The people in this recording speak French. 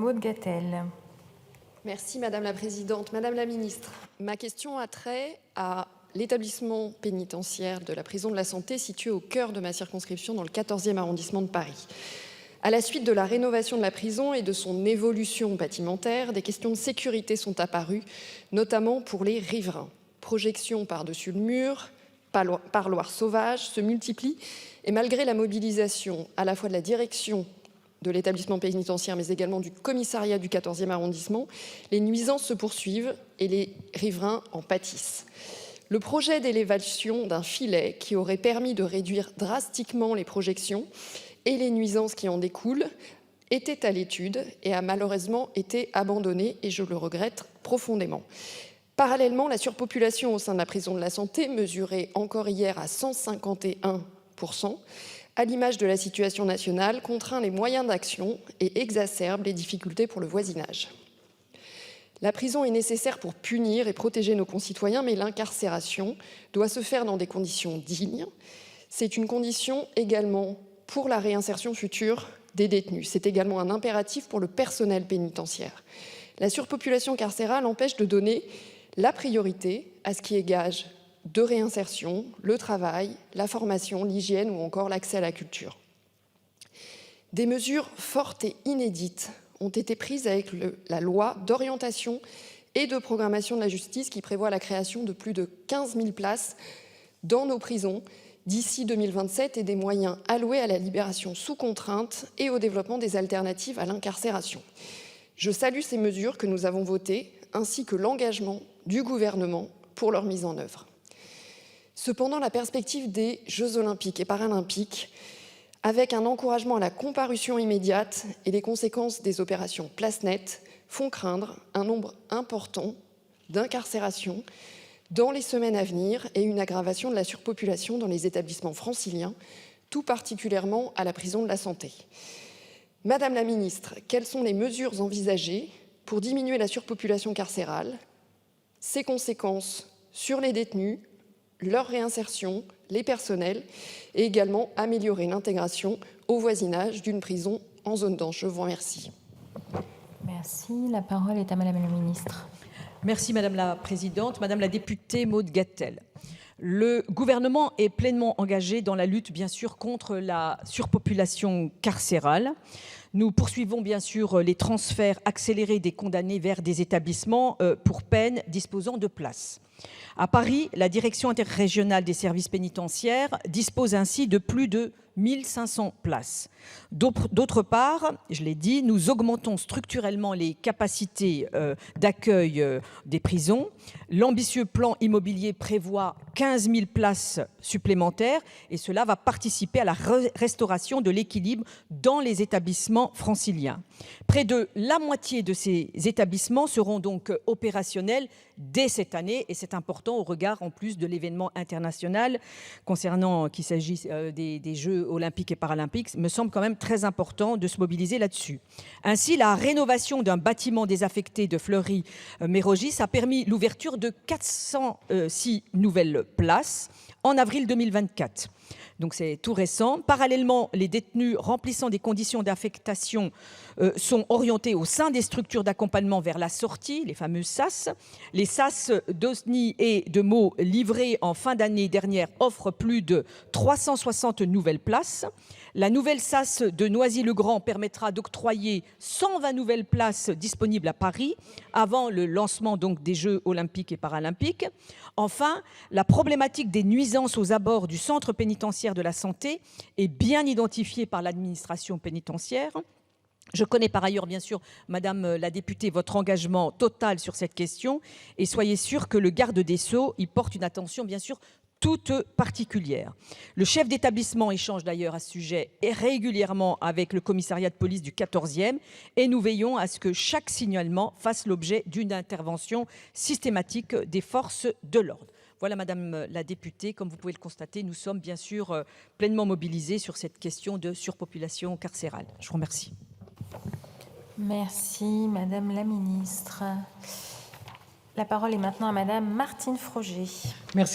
Maud Gattel. Merci Madame la Présidente. Madame la Ministre, ma question a trait à l'établissement pénitentiaire de la prison de la Santé situé au cœur de ma circonscription dans le 14e arrondissement de Paris. À la suite de la rénovation de la prison et de son évolution bâtimentaire, des questions de sécurité sont apparues, notamment pour les riverains. Projections par-dessus le mur, parloirs sauvages se multiplient et malgré la mobilisation à la fois de la direction de l'établissement pénitentiaire, mais également du commissariat du 14e arrondissement, les nuisances se poursuivent et les riverains en pâtissent. Le projet d'élévation d'un filet qui aurait permis de réduire drastiquement les projections et les nuisances qui en découlent était à l'étude et a malheureusement été abandonné, et je le regrette profondément. Parallèlement, la surpopulation au sein de la prison de la Santé mesurait encore hier à 151%, à l'image de la situation nationale, contraint les moyens d'action et exacerbe les difficultés pour le voisinage. La prison est nécessaire pour punir et protéger nos concitoyens, mais l'incarcération doit se faire dans des conditions dignes. C'est une condition également pour la réinsertion future des détenus. C'est également un impératif pour le personnel pénitentiaire. La surpopulation carcérale empêche de donner la priorité à ce qui est gage de réinsertion, le travail, la formation, l'hygiène ou encore l'accès à la culture. Des mesures fortes et inédites ont été prises avec la loi d'orientation et de programmation de la justice qui prévoit la création de plus de 15 000 places dans nos prisons d'ici 2027 et des moyens alloués à la libération sous contrainte et au développement des alternatives à l'incarcération. Je salue ces mesures que nous avons votées, ainsi que l'engagement du gouvernement pour leur mise en œuvre. Cependant, la perspective des Jeux olympiques et paralympiques, avec un encouragement à la comparution immédiate et les conséquences des opérations Place Nette, font craindre un nombre important d'incarcérations dans les semaines à venir et une aggravation de la surpopulation dans les établissements franciliens, tout particulièrement à la prison de la Santé. Madame la Ministre, quelles sont les mesures envisagées pour diminuer la surpopulation carcérale, ses conséquences sur les détenus, leur réinsertion, les personnels et également améliorer l'intégration au voisinage d'une prison en zone dense? Je vous remercie. Merci. La parole est à Madame la Ministre. Merci Madame la Présidente. Madame la députée Maud Gattel. Le gouvernement est pleinement engagé dans la lutte, bien sûr, contre la surpopulation carcérale. Nous poursuivons bien sûr les transferts accélérés des condamnés vers des établissements pour peine disposant de places. À Paris, la direction interrégionale des services pénitentiaires dispose ainsi de plus de 1500 places. D'autre part, je l'ai dit, nous augmentons structurellement les capacités d'accueil des prisons. L'ambitieux plan immobilier prévoit 15 000 places supplémentaires et cela va participer à la restauration de l'équilibre dans les établissements franciliens. Près de la moitié de ces établissements seront donc opérationnels dès cette année et c'est important au regard en plus de l'événement international concernant qu'il s'agisse des Jeux olympiques et paralympiques, me semble quand même très important de se mobiliser là-dessus. Ainsi, la rénovation d'un bâtiment désaffecté de Fleury-Mérogis a permis l'ouverture de 406 nouvelles places en avril 2024. Donc c'est tout récent. Parallèlement, les détenus remplissant des conditions d'affectation sont orientés au sein des structures d'accompagnement vers la sortie, les fameux SAS. Les SAS d'Osny et de Meaux livrés en fin d'année dernière offrent plus de 360 nouvelles places. La nouvelle SAS de Noisy-le-Grand permettra d'octroyer 120 nouvelles places disponibles à Paris avant le lancement donc des Jeux olympiques et paralympiques. Enfin, la problématique des nuisances aux abords du centre pénitentiaire de la Santé est bien identifiée par l'administration pénitentiaire. Je connais par ailleurs, bien sûr, Madame la députée, votre engagement total sur cette question et soyez sûre que le garde des Sceaux y porte une attention, bien sûr, toute particulière. Le chef d'établissement échange d'ailleurs à ce sujet et régulièrement avec le commissariat de police du 14e et nous veillons à ce que chaque signalement fasse l'objet d'une intervention systématique des forces de l'ordre. Voilà, Madame la députée, comme vous pouvez le constater, nous sommes bien sûr pleinement mobilisés sur cette question de surpopulation carcérale. Je vous remercie. Merci, Madame la Ministre. La parole est maintenant à Madame Martine Froger. Merci.